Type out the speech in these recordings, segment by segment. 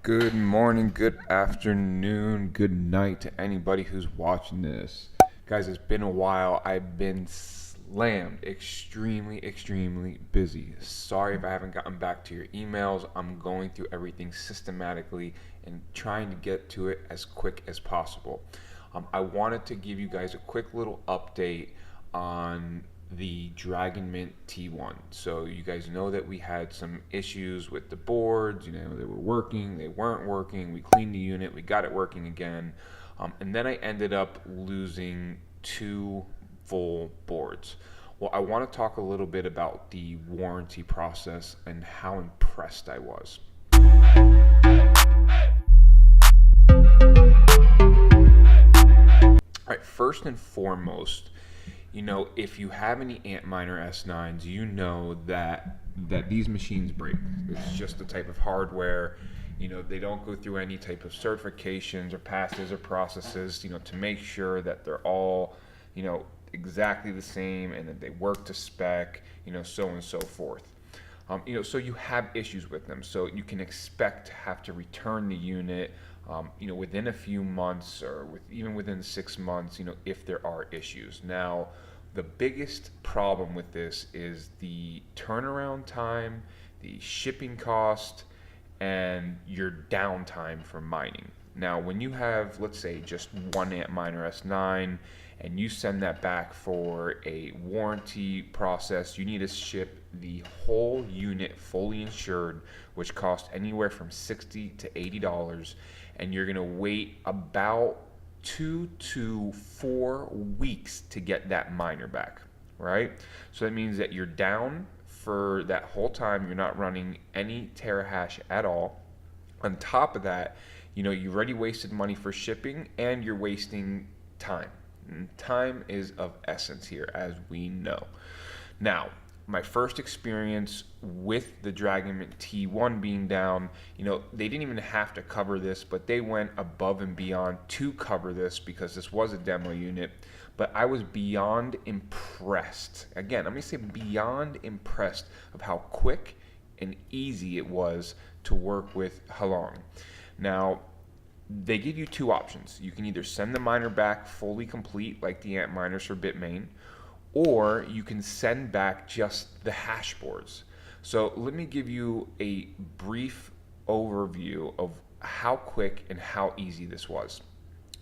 Good morning, good afternoon, good night to anybody who's watching this. Guys, it's been a while. I've been slammed, extremely busy. Sorry if I haven't gotten back to your emails. I'm going through everything systematically and trying to get to it as quick as possible. I wanted to give you guys a quick little update on the Dragonmint T1. So you guys know that we had some issues with the boards. They were working, they weren't working. We cleaned the unit, we got it working again. And then I ended up losing 2 full boards. Well, I want to talk a little bit about the warranty process and how impressed I was. All right, first and foremost, if you have any Antminer S9s, you know that these machines break. It's just the type of hardware. They don't go through any type of certifications or passes or processes, to make sure that they're all, exactly the same and that they work to spec, so on and so forth. So you have issues with them. So you can expect to have to return the unit, within a few months or even within 6 months, if there are issues. Now, the biggest problem with this is the turnaround time, the shipping cost, and your downtime for mining. Now, when you have, let's say, just one Antminer S9 and you send that back for a warranty process, you need to ship the whole unit fully insured, which costs anywhere from $60 to $80, and you're gonna wait about 2 to 4 weeks to get that miner back, right? So that means that you're down for that whole time. You're not running any terahash at all. On top of that, you've already wasted money for shipping and you're wasting time. And time is of essence here, as we know. Now, my first experience with the Dragonmint T1 being down, they didn't even have to cover this, but they went above and beyond to cover this because this was a demo unit. But I was beyond impressed. Again, I'm going to say beyond impressed of how quick and easy it was to work with Halong. Now, they give you 2 options. You can either send the miner back fully complete like the Antminers for Bitmain, or you can send back just the hash boards. So let me give you a brief overview of how quick and how easy this was.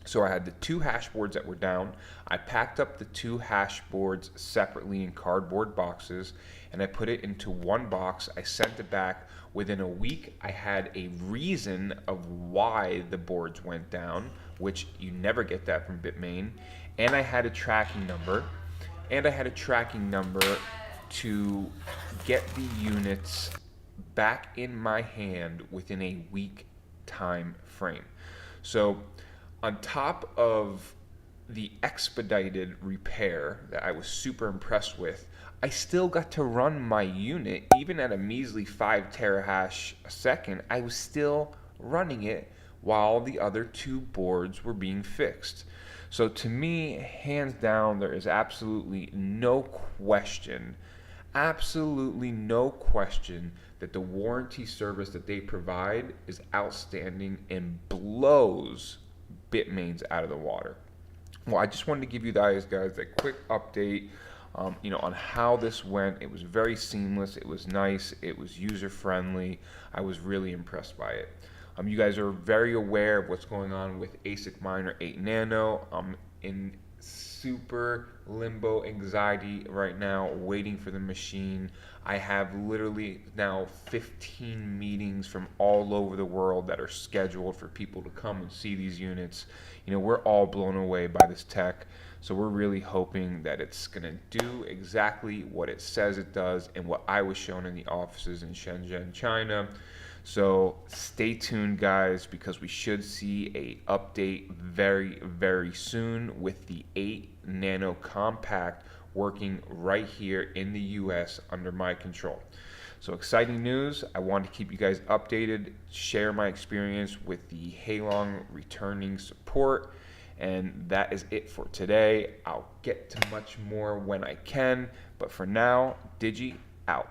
So I had the 2 hash boards that were down. I packed up the 2 hash boards separately in cardboard boxes and I put it into one box. I sent it back. Within a week, I had a reason of why the boards went down, which you never get that from Bitmain. And I had a tracking number. To get the units back in my hand within a week time frame. So on top of the expedited repair that I was super impressed with, I still got to run my unit even at a measly 5 terahash a second. I was still running it while the other 2 boards were being fixed. So to me, hands down, there is absolutely no question that the warranty service that they provide is outstanding and blows Bitmain's out of the water. Well, I just wanted to give you guys a quick update, on how this went. It was very seamless. It was nice. It was user friendly. I was really impressed by it. You guys are very aware of what's going on with ASICMiner 8 Nano. I'm in super limbo anxiety right now, waiting for the machine. I have literally now 15 meetings from all over the world that are scheduled for people to come and see these units. We're all blown away by this tech. So we're really hoping that it's going to do exactly what it says it does and what I was shown in the offices in Shenzhen, China. So stay tuned, guys, because we should see a update very soon with the 8 Nano Compact working right here in the US under my control. So exciting news. I want to keep you guys updated, share my experience with the Halong returning support. And that is it for today. I'll get to much more when I can. But for now, Digi out.